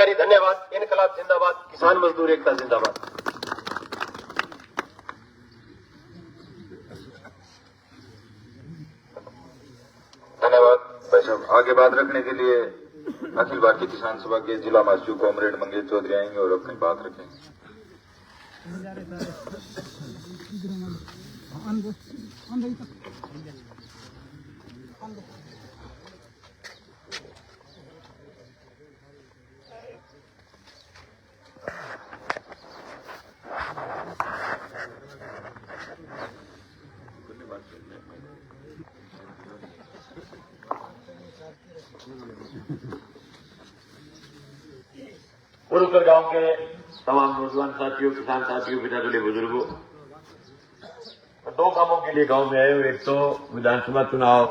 धन्यवाद। इनकलाब जिंदाबाद, किसान मजदूर एकता जिंदाबाद। धन्यवाद भाई साहब। आगे बात रखने के लिए अखिल भारतीय किसान सभा के जिला महासचिव कॉमरेड मंगेश चौधरी आएंगे और अपनी बात रखेंगे। पुरुषर गांव के तमाम नौजवान साथियों, किसान साथियों, पिताजी बुजुर्गों, दो कामों के लिए गांव में आए हुए। एक तो विधानसभा चुनाव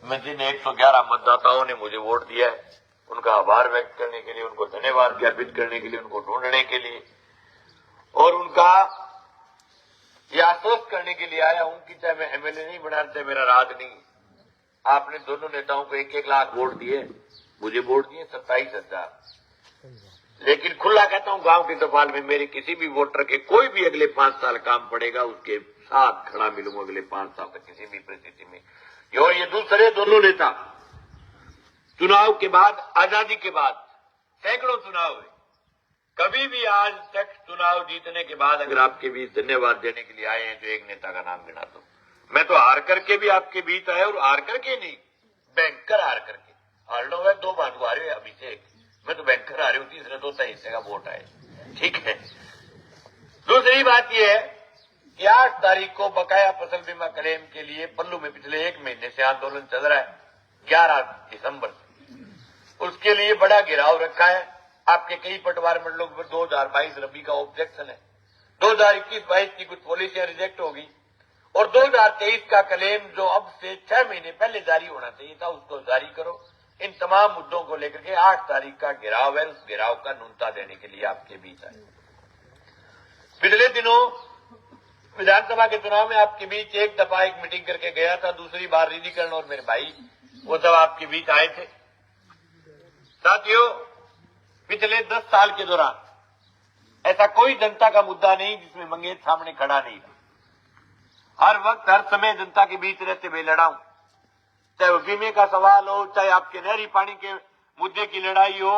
में जिन 111 मतदाताओं ने मुझे वोट दिया है, उनका आभार व्यक्त करने के लिए, उनको धन्यवाद ज्ञापित करने के लिए, उनको ढूंढने के लिए और उनका यह आश्वस्त करने के लिए आया हूं कि चाहे मैं एमएलए नहीं बना, चाहे मेरा राज नहीं, आपने दोनों नेताओं को 1-1 लाख वोट दिए, मुझे वोट दिए 27,000। लेकिन खुला कहता हूं, गांव की दफाल में मेरे किसी भी वोटर के कोई भी अगले 5 साल काम पड़ेगा, उसके साथ खड़ा मिलूंगा अगले 5 साल तक किसी भी परिस्थिति में। और ये दूसरे दोनों नेता चुनाव के बाद, आजादी के बाद सैकड़ों चुनाव हुए, कभी भी आज तक चुनाव जीतने के बाद अगर आपके बीच धन्यवाद देने के लिए आए हैं तो एक नेता का नाम गिना दो। मैं तो हार करके भी आपके बीच आया, और हार करके नहीं, बैंकर हार करके। हार लो है 2 बार हारे अभिषेक, मैं तो बैंकर आ रही हूं, तीसरे 2 हिस्से का वोट आए। ठीक है। दूसरी बात यह है कि 8 तारीख को बकाया फसल बीमा क्लेम के लिए पल्लू में पिछले 1 महीने से आंदोलन चल रहा है, 11 दिसंबर से। उसके लिए बड़ा घेराव रखा है। आपके कई पटवार मंडलों पर 2022 रबी का ऑब्जेक्शन है, 2021-22 की कुछ पॉलिसियां रिजेक्ट होगी और 2023 का क्लेम जो अब से 6 महीने पहले जारी होना चाहिए था, उसको जारी करो। इन तमाम मुद्दों को लेकर के 8 तारीख का घेराव है, उस घेराव का नुनता देने के लिए आपके बीच आए। पिछले दिनों विधानसभा के चुनाव में आपके बीच एक दफा एक मीटिंग करके गया था, दूसरी बार रिधिकरण और मेरे भाई वो सब आपके बीच आए थे। साथियों, पिछले 10 साल के दौरान ऐसा कोई जनता का मुद्दा नहीं जिसमें मंगेश सामने खड़ा नहीं था। हर वक्त हर समय जनता के बीच रहते हुए लड़ा हूं, चाहे वो बीमे का सवाल हो, चाहे आपके नहरी पानी के मुद्दे की लड़ाई हो,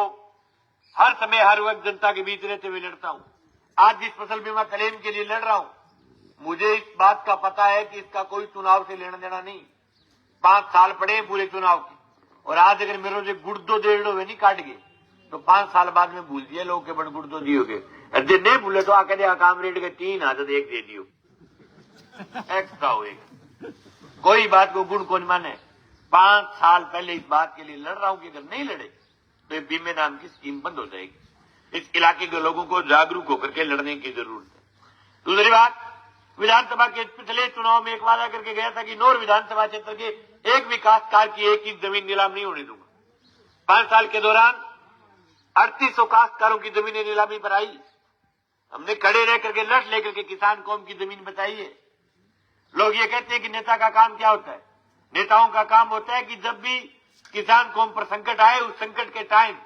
हर समय हर वक्त जनता के बीच रहते हुए लड़ता हूं। आज जिस फसल बीमा क्लेम के लिए लड़ रहा हूं, मुझे इस बात का पता है कि इसका कोई चुनाव से लेना देना नहीं। 5 साल पड़े पूरे चुनाव के, और आज अगर मेरे से गुर्दो डेढ़ हुए नहीं काट गए तो 5 साल बाद में भूल दिए लोग के बड़ गुर्दो दियोगे। अरे नहीं भूले तो आकर दिया काम रेट के 3 आदत एक दे दियो, एक्स्ट्रा होएगा। कोई बात को गुण कौन माने। 5 साल पहले इस बात के लिए लड़ रहा हूं कि अगर नहीं लड़े तो ये बीमे नाम की स्कीम बंद हो जाएगी। इस इलाके के लोगों को जागरूक होकर के लड़ने की जरूरत है। दूसरी बात, विधानसभा के पिछले चुनाव में एक वादा करके गया था कि नौर विधानसभा क्षेत्र के एक विकास कार्य की एक इंच जमीन नीलाम नहीं होने दूंगा। 5 साल के दौरान 3800 काश्तकारों की जमीनें नीलामी पर आई। हमने खड़े रह करके लड़ लेकर के किसान कौम की जमीन बचाई है। लोग ये कहते हैं कि नेता का काम क्या होता है। नेताओं का काम होता है कि जब भी किसान कौम पर संकट आए, उस संकट के टाइम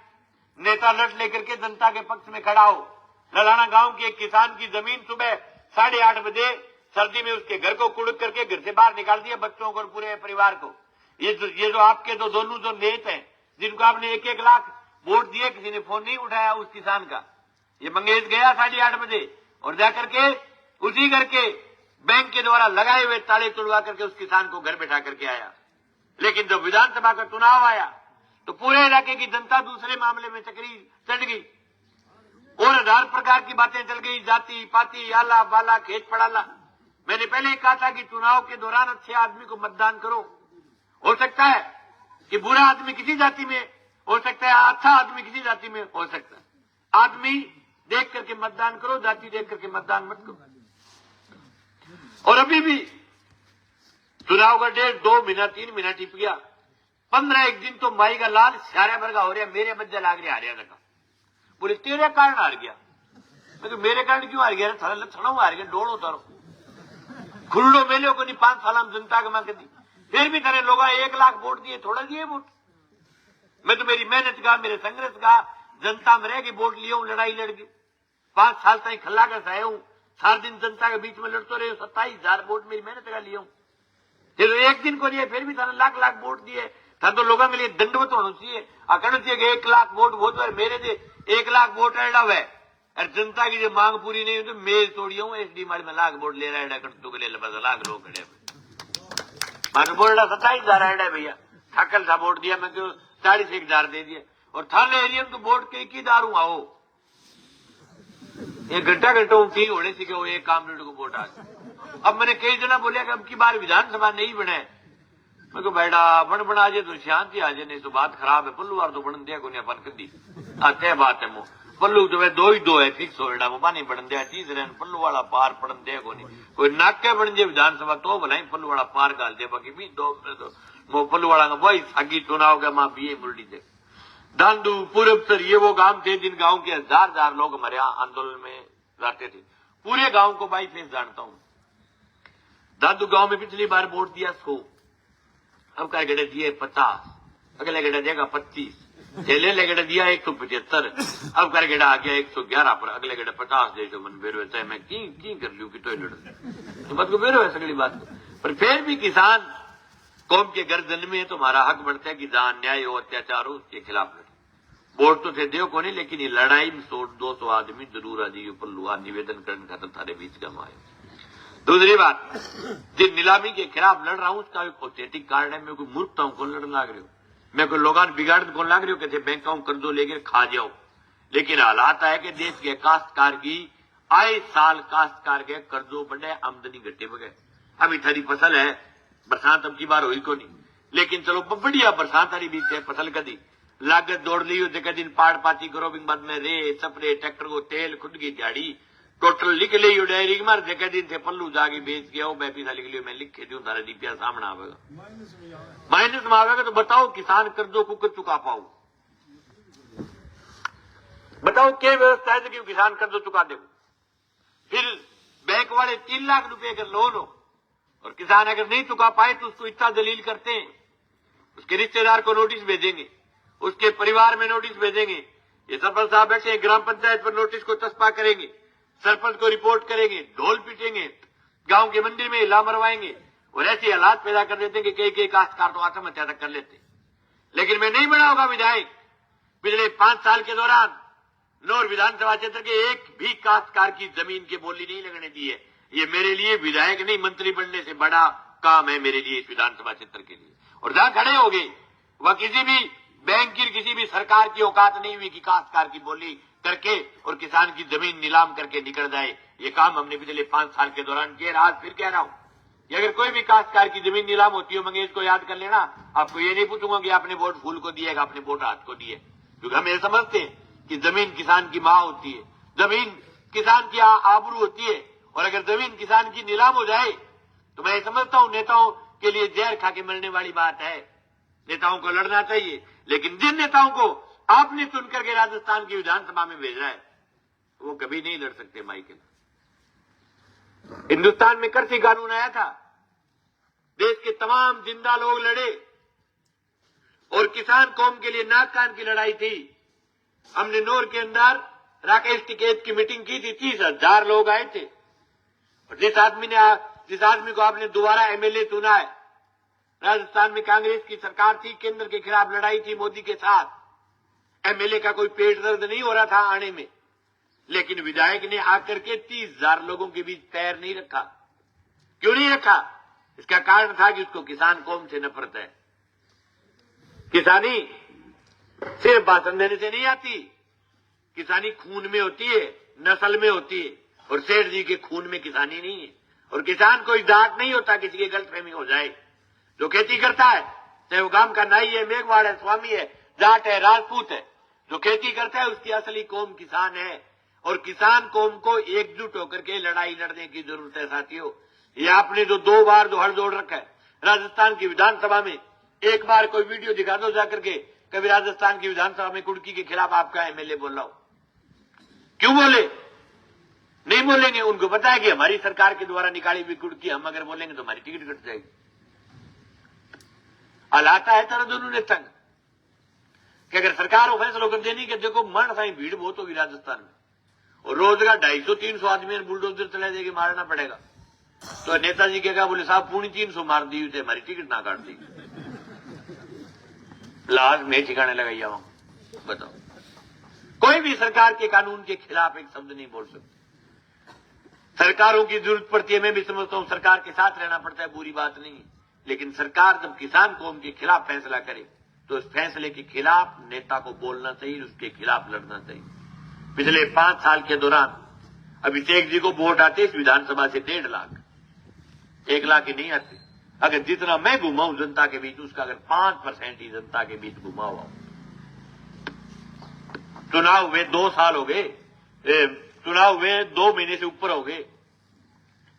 नेता लड़ लेकर के जनता के पक्ष में खड़ा हो। ललाना गांव के एक किसान की जमीन सुबह 8:30 बजे सर्दी में उसके घर को कुड़क करके घर से बाहर निकाल दिया, बच्चों को और पूरे परिवार को। ये जो आपके दोनों जो नेता हैं, जिनको आपने 1-1 लाख वोट दिए, किसी ने फोन नहीं उठाया उस किसान का। ये मंगेश गया 8:30 बजे और जाकर के उसी घर के बैंक के द्वारा लगाए हुए ताले तोड़वा करके उस किसान को घर बैठा करके आया। लेकिन जब विधानसभा का चुनाव आया तो पूरे इलाके की जनता दूसरे मामले में चक्री चढ़ गई और 1000 प्रकार की बातें चल गई, जाति पाति, आला बाला, खेत पड़ाला। मैंने पहले ही कहा था कि चुनाव के दौरान अच्छे आदमी को मतदान करो। हो सकता है कि बुरा आदमी किसी जाति में हो सकता है, अच्छा आदमी किसी जाति में हो सकता है। आदमी देख करके मतदान करो, जाति देख करके मतदान मत करो। और अभी भी चुनाव का डेढ़ 2 महीना 3 महीना टिप गया। 15-1 दिन तो माई का लाल सारे भरगा हो रहा, मेरे मध्य लाग रहा हारिया लगा। बोले तेरे कारण हार गया। मैं तो मेरे कारण क्यों हार गया? थोड़ा लक्षणों हार गया, डोल उतारो खुल्डो मेले को नहीं 5 साल हम जनता के मांग दी, फिर भी तेरे लोग 1 लाख वोट दिए, थोड़ा दिए वोट। मैं तो मेरी मेहनत का, मेरे संघर्ष का, जनता में रह के वोट लिया हूं, लड़ाई लड़ के 5 साल तक खल्ला कर सहाय हूं, सारा दिन जनता के बीच में लड़ते रहे, 27,000 वोट मेरी मेहनत का लिया हूं। फिर एक दिन को लिए फिर भी थाने लाख लाख वोट दिए, था तो लोगों के लिए दंडवत होना चाहिए, कहना चाहिए कि 1 लाख वोट बहुत है, मेरे से 1 लाख वोट एडा है और जनता की जो मांग पूरी नहीं हुई तो मेज तोड़ी हूं, एसडी मार में लाख वोट ले रहा है, करतू के लिए लाख लोग खड़े मान बोल रहा 27,000 एड है भैया, ठाकल सा वोट दिया, मैं क्यों 40,000 दे दिया, और थाने एरिया में तो वोट के की दारू आओ, एक घंटा ठीक होने से वो एक काम को वोट आ गया। अब मैंने कई जना बोलिया कि अब की बार विधानसभा नहीं बने, मैं को बेटा बना जे तो शांति आ जाए, नहीं तो बात खराब है, पल्लू वार तो बन दिया को नहीं अपन कदी आते बात है, पल्लू तो वे 2 ही 2 है, फिक्स हो बेटा वो नहीं बन दिया चीज रहे, पल्लू वाला पार पड़न दिया को नहीं, कोई नाके बन जाए विधानसभा तो बनाई, पल्लू वाला पार गाल दे, बाकी भी 2 तो पल्लू वाला वही सागी चुनाव का मां बीए मुरली दे। दांडू पूरबसर ये वो गांव थे जिन गांव के 1000 लोग हमारे यहाँ आंदोलन में रहते थे, पूरे गांव को बाई फेस जानता हूं। दादू गांव में पिछली बार वोट दिया 100, अब का गड्ढे दिए 50, अगले गड्ढे देगा 25, छेले गड्ढे दिया 175, अब कर गड्ढा आ गया 111 पर, अगले गड्ढे 50 दे तो मन बेरो चाहे मैं की कर लू कि तो बात को बेरो है सगली बात, पर फिर भी किसान कौम के गर्दन में तो हमारा हक बढ़ता है कि जहां अन्याय हो अत्याचार हो उसके खिलाफ लड़े। वोट तो थे देव को नहीं, लेकिन ये लड़ाई में 100-200 आदमी जरूर आ जाइए पल्लुआ निवेदन करने खातर थारे बीच का आए। दूसरी बात, जिन नीलामी के खिलाफ लड़ रहा हूं उसका एक ऑथेंटिक कार्ड है, मैं कोई मूर्खता हूं कौन लड़ने लाग रही हूं, मैं कोई लोग बिगाड़ कौन लाग रही हूं, कहते बैंकों कर्जो लेकर खा जाओ, लेकिन हालात है कि देश के काश्तकार की आए साल काश्तकार के कर्जों बढ़े, आमदनी घटे बगैर। अभी थारी फसल है, बरसात अब की बार हुई को नहीं, लेकिन चलो बढ़िया बरसात आ रही बीच है, फसल कदी लागत दौड़ ली हो, दिन पाड़ पाती करो, बाद में रे सपरे ट्रैक्टर को तेल खुद की दिहाड़ी टोटल लिख ली हो डायरी मार, जगह दिन थे पल्लू जाके बेच गया हो, मैं पैसा लिख लियो, मैं लिखे दूं तारा डीपीआर सामने आवेगा, माइनस में आवेगा, तो बताओ किसान कर्जों को कर चुका पाओ, बताओ क्या व्यवस्था है कि किसान कर्जों चुका दे। फिर बैंक वाले 3 लाख रुपए का लोन हो और किसान अगर नहीं चुका पाए तो उसको इतना दलील करते हैं, उसके रिश्तेदार को नोटिस भेजेंगे, उसके परिवार में नोटिस भेजेंगे, ये सरपंच साहब बैठे ग्राम पंचायत पर नोटिस को चस्पा करेंगे, सरपंच को रिपोर्ट करेंगे, ढोल पीटेंगे, गांव के मंदिर में हिला मरवाएंगे, और ऐसे हालात पैदा कर देते हैं कि कई काश्तकार तो आत्महत्या तक कर लेते। लेकिन मैं नहीं बना होगा विधायक, पिछले 5 साल के दौरान नौर विधानसभा क्षेत्र के एक भी काश्तकार की जमीन की बोली नहीं लगने दी है। ये मेरे लिए विधायक नहीं मंत्री बनने से बड़ा काम है मेरे लिए इस विधानसभा क्षेत्र के लिए। और जहां खड़े हो गए वह किसी भी बैंक की किसी भी सरकार की औकात नहीं हुई कि काश्तकार की बोली करके और किसान की जमीन नीलाम करके निकल जाए। ये काम हमने पिछले 5 साल के दौरान किया। आज फिर कह रहा हूं कि अगर कोई भी काश्तकार की जमीन नीलाम होती हो, मंगेश को याद कर लेना, आपको ये नहीं पूछूंगा कि आपने वोट फूल को दिएगा, आपने वोट हाथ को दिए, क्योंकि हम ये समझते हैं कि जमीन किसान की मां होती है, जमीन किसान की आबरू होती है, और अगर जमीन किसान की नीलाम हो जाए तो मैं समझता हूं नेताओं के लिए जहर खा के मरने वाली बात है। नेताओं को लड़ना चाहिए, लेकिन जिन नेताओं को आपने चुनकर के राजस्थान की विधानसभा में भेजा है वो कभी नहीं लड़ सकते माइकल। हिंदुस्तान में कृषि कानून आया था, देश के तमाम जिंदा लोग लड़े और किसान कौम के लिए नाक कान की लड़ाई थी। हमने नौर के अंदर राकेश टिकैत की मीटिंग की थी, 30,000 लोग आए थे, और जिस आदमी को आपने दोबारा एमएलए चुना है, राजस्थान में कांग्रेस की सरकार थी, केंद्र के खिलाफ लड़ाई थी मोदी के साथ, एमएलए का कोई पेट दर्द नहीं हो रहा था आने में, लेकिन विधायक ने आकर के 30,000 लोगों के बीच पैर नहीं रखा। क्यों नहीं रखा? इसका कारण था कि उसको किसान कौम से नफरत है। किसानी सिर्फ भाषण देने से नहीं आती, किसानी खून में होती है, नस्ल में होती है, और सेठ जी के खून में किसानी नहीं है। और किसान कोई दाग नहीं होता किसी की गलतफहमी हो जाए। जो खेती करता है, चाहे वो गांव का नाई है, मेघवाड़ है, स्वामी है, जाट है, राजपूत है, जो खेती करता है उसकी असली कौम किसान है। और किसान कौम को एकजुट होकर के लड़ाई लड़ने की जरूरत है साथियों। ये आपने जो 2 बार जो हड़ जोड़ रखा है राजस्थान की विधानसभा में, एक बार कोई वीडियो दिखा दो जाकर के, कभी राजस्थान की विधानसभा में कुर्की के खिलाफ आपका एमएलए बोल रहा हो। क्यों बोले? नहीं बोलेंगे, उनको पता है कि हमारी सरकार के द्वारा निकाली हुई कुर्की, हम अगर बोलेंगे तो हमारी टिकट कट जाएगी। हलाता है तरह दोनों ने तंग। कि अगर सरकार वो फैसलों कर देनी कि देखो मन साई भीड़ बहुत होगी राजस्थान में और रोज का 250-300 आदमी बुलडोजर चला जाएगी, मारना पड़ेगा, तो नेताजी क्या बोले साहब 350 मार दी थे, हमारी टिकट ना काट दी, लाश में ठिकाने लगाई जाऊं। बताओ, कोई भी सरकार के कानून के खिलाफ एक शब्द नहीं बोल सकते। सरकारों की जरूरत पड़ती है, मैं भी समझता हूं सरकार के साथ रहना पड़ता है, बुरी बात नहीं है, लेकिन सरकार जब किसान कौम के खिलाफ फैसला करे तो उस फैसले के खिलाफ नेता को बोलना चाहिए, उसके खिलाफ लड़ना चाहिए। पिछले 5 साल के दौरान अभिषेक जी को वोट आते इस विधानसभा से 1.5 लाख, 1 लाख ही नहीं आते। अगर जितना मैं घुमाऊं जनता के बीच, उसका अगर 5% ही जनता के बीच घुमा हुआ। चुनाव हुए 2 साल हो गए, चुनाव हुए 2 महीने से ऊपर हो गए,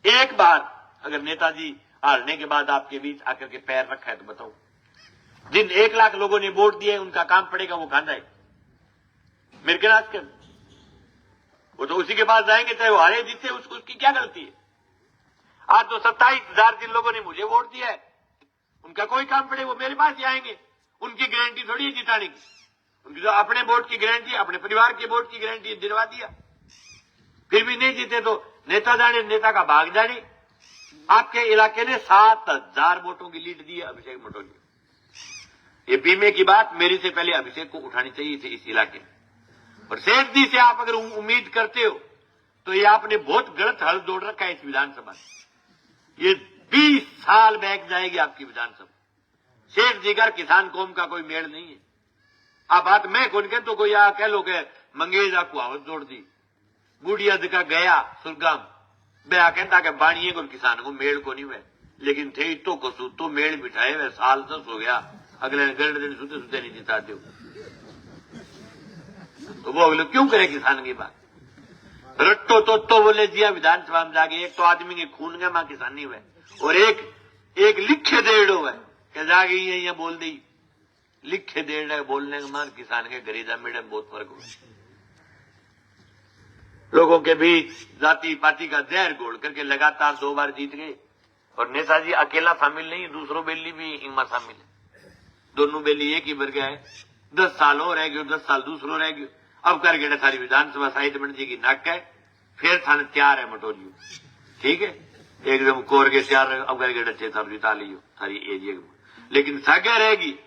एक बार अगर नेताजी हारने के बाद आपके बीच आकर के पैर रखा है तो बताओ, जिन 1 लाख लोगों ने वोट दिए उनका काम पड़ेगा वो खाना है मेरे के नाच कर, वो तो उसी के पास जाएंगे चाहे वो हारे जीते, उसकी क्या गलती है। आज तो 27,000 जिन लोगों ने मुझे वोट दिया है उनका कोई काम पड़े वो मेरे पास ही आएंगे, उनकी गारंटी थोड़ी है जिताने की, उनकी जो अपने वोट की गारंटी, अपने परिवार के वोट की गारंटी दिलवा दिया, फिर भी नहीं जीते तो नेता जाने, नेता का भाग जाने। आपके इलाके ने 7,000 वोटों की लीड दी है अभिषेक मटोली। ये बीमे की बात मेरे से पहले अभिषेक को उठानी चाहिए थी इस इलाके में। और सेठ जी से आप अगर उम्मीद करते हो तो ये आपने बहुत गलत हल जोड़ रखा है इस विधानसभा में। ये 20 साल बैक जाएगी आपकी विधानसभा। सेठ जी का किसान कौम का कोई मेल नहीं है। आप बात मैं कौन कह तो कोई आ कह लो के मंगेज आपको आवत जोड़ दी, बुढ़िया दिखा गया सुरगाम बया कहता कि बाणिए को किसान को मेल को नहीं हुए, लेकिन थे तो कसू तो मेल बिठाए हुए साल 10 हो गया, अगले गंड दिन सुते सुते नहीं जिताते हो, तो वो अगले क्यों करे किसान की बात। रट्टो तो बोले जिया विधानसभा में जाके, एक तो आदमी के खून का मां किसानी हुए और एक लिखे देड़ हुआ कि जाके ये बोल दी, लिखे देड़ है बोलने का मान किसान के गरीजा मेडम बहुत फर्क हुआ। लोगों के बीच जाति पाति का जहर घोल करके लगातार 2 बार जीत गए। और नेताजी अकेला शामिल नहीं, दूसरों बेली भी इनमें शामिल है, दोनों बेली एक ही भर गया है। 10 साल और रह गए, 10 साल दूसरों रह गए, अब करके सारी विधानसभा साहित्य मंत्री की नाक है, फिर थाने तैयार है मटोलियो, ठीक है एकदम कोर के तैयार, अब करके 6 साल बिता लियो सारी एरिया में, लेकिन साग्या रहेगी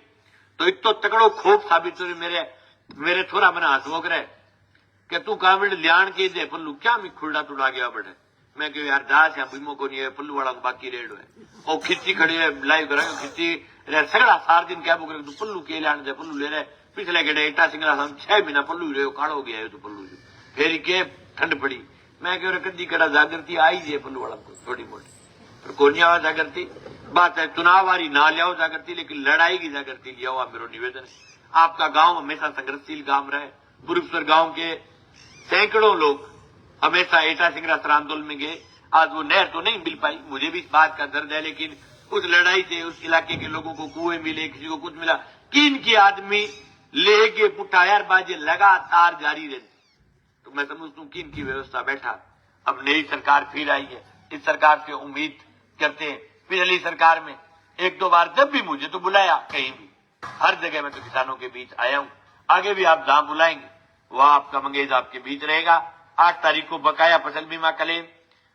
तो एक तो तकड़ो खोप साबित हो। मेरे थोड़ा मना हंसवो करे कि तू कामिड ल्याण के दे पल्लू क्या मी खुलडा टुड़ा गया बड़े, मैं क्यों यार दास या बीमो को नहीं है, पल्लू वाला बाकी रेड है और खिच्ची खड़ी है लाइव करेंगे खिच्ची सगड़ा 4 दिन क्या बोल तू पल्लू के लाने दे, पल्लू ले रहे पिछले गए इटा सिंगला हम 6 महीना पल्लू रहे काढ़ हो गया तो पल्लू फिर के ठंड पड़ी, मैं क्यों कदी कड़ा जागृति आई है पल्लू वाला को थोड़ी मोटी, पर कौन आवा जागृति बात है, चुनाव वाली ना लियाओ जागृति, लेकिन लड़ाई की जागृति लियाओ। आप मेरा निवेदन है, आपका गांव हमेशा संघर्षशील गांव रहे, बुरुखसर गांव के सैकड़ों लोग हमेशा एटा सिंगरासर आंदोलन में गए, आज वो नहर तो नहीं मिल पाई, मुझे भी इस बात का दर्द है, लेकिन उस लड़ाई से उस इलाके के लोगों को कुएं मिले, किसी को कुछ मिला, किन की आदमी लेके पुटायर बाजी लगातार जारी रहती, तो मैं समझता हूं किन की व्यवस्था बैठा। अब नई सरकार फिर आई है, इस सरकार से उम्मीद करते हैं, पिछली सरकार में 1-2 बार जब भी मुझे तो बुलाया कहीं भी, हर जगह मैं तो किसानों के बीच आया हूं, आगे भी आप जहां बुलाएंगे वहां आपका मंगेज आपके बीच रहेगा। 8 तारीख को बकाया फसल बीमा क्लेम,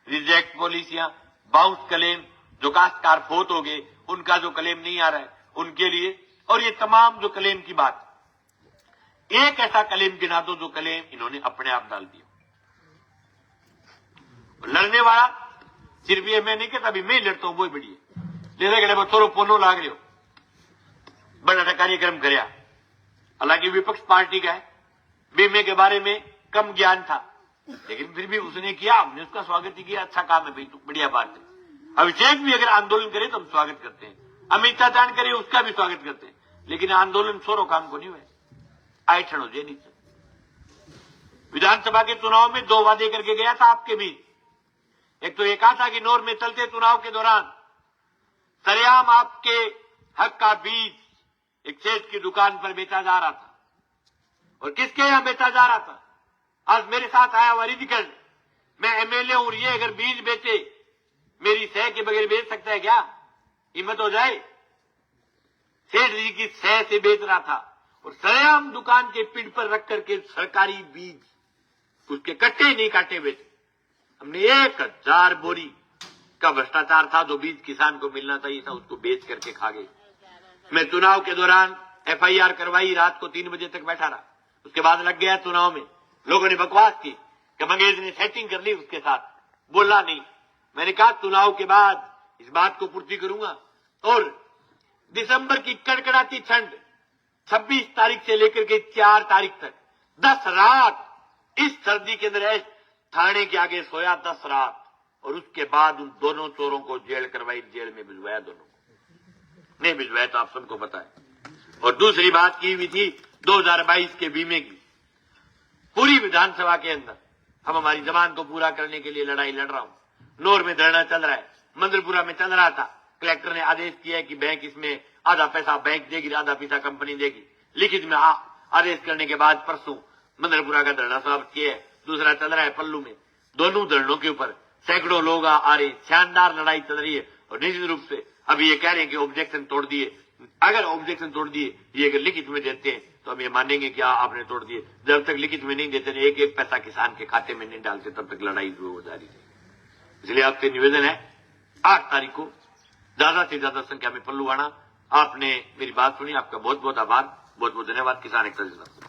रिजेक्ट पॉलिसियां, बाउंस क्लेम, जो काश्तकार फोत हो गए उनका जो क्लेम नहीं आ रहा है उनके लिए, और ये तमाम जो क्लेम की बात, एक ऐसा क्लेम गिना दो जो क्लेम इन्होंने अपने आप डाल दिया। लड़ने वाला सिर्फ ये मैं नहीं कहता, अभी मैं लड़ता हूं वो बढ़िया ले रहे थोड़ा पोनो लाग रहे हो, बड़ा कार्यक्रम कराया, हालांकि विपक्ष पार्टी का है, बीमे के बारे में कम ज्ञान था, लेकिन फिर भी उसने किया, हमने उसका स्वागत ही किया, अच्छा काम है भाई, तो बढ़िया बात है। अभिषेक भी अगर आंदोलन करे तो हम स्वागत करते हैं, अमित शाह जान करे उसका भी स्वागत करते हैं, लेकिन आंदोलन छोड़ो काम को नहीं हुए आए ठड़ो जे नीचे। विधानसभा के चुनाव में 2 वादे करके गया था आपके बीच, एक तो ये कहा था कि नोर में चलते चुनाव के दौरान सरेआम आपके हक का बीज एक सेठ की दुकान पर बेचा जा रहा था, और किसके यहां बेचा जा रहा था, आज मेरे साथ आया हुआ रिजिकल, मैं एमएलए हूं, ये अगर बीज बेचे मेरी सह के बगैर बेच सकता है क्या, हिम्मत हो जाए। सेठ जी की सह से बेच रहा था और सरेआम दुकान के पीठ पर रख करके सरकारी बीज उसके कट्टे नहीं काटे हुए थे। हमने 1000 बोरी का भ्रष्टाचार था, जो बीज किसान को मिलना चाहिए था उसको बेच करके खा गए। मैं चुनाव के दौरान FIR करवाई, रात को 3 बजे तक बैठा रहा। उसके बाद लग गया चुनाव में, लोगों ने बकवास की कि मंगेश ने सेटिंग कर ली उसके साथ, बोला नहीं। मैंने कहा चुनाव के बाद इस बात को पूर्ति करूंगा। और दिसंबर की कड़कड़ाती ठंड 26 तारीख से लेकर के 4 तारीख तक 10 रात इस सर्दी के अंदर थाने के आगे सोया, 10 रात। और उसके बाद उन दोनों चोरों को जेल करवाई, जेल में भिजवाया। दोनों को नहीं भिजवाया तो आप सबको पता है। और दूसरी बात की हुई थी 2022 के बीमे की। पूरी विधानसभा के अंदर हम हमारी जबान को पूरा करने के लिए लड़ाई लड़ रहा हूं। नोर में धरना चल रहा है, मंदरपुरा में चल रहा था। कलेक्टर ने आदेश किया है कि बैंक इसमें आधा पैसा बैंक देगी, आधा पैसा कंपनी देगी। लिखित में आदेश करने के बाद परसों मंदरपुरा का धरना समाप्त किया है। दूसरा चल रहा है पल्लू में। दोनों धरनों के ऊपर सैकड़ों लोग आ रहे, शानदार लड़ाई चल रही है। और निश्चित रूप से अभी ये कह रहे हैं कि ऑब्जेक्शन तोड़ दिए। अगर ऑब्जेक्शन तोड़ दिए, ये अगर लिखित में देते हैं तो हम ये मानेंगे कि आपने तोड़ दिए। जब तक लिखित में नहीं देते, एक एक पैसा किसान के खाते में नहीं डालते, तब तक लड़ाई हो जारी है। इसलिए आपसे निवेदन है 8 तारीख को ज्यादा से ज्यादा संख्या में पल्लू आना। आपने मेरी बात सुनी, आपका बहुत बहुत आभार, बहुत बहुत धन्यवाद। किसान एकता जिंदाबाद।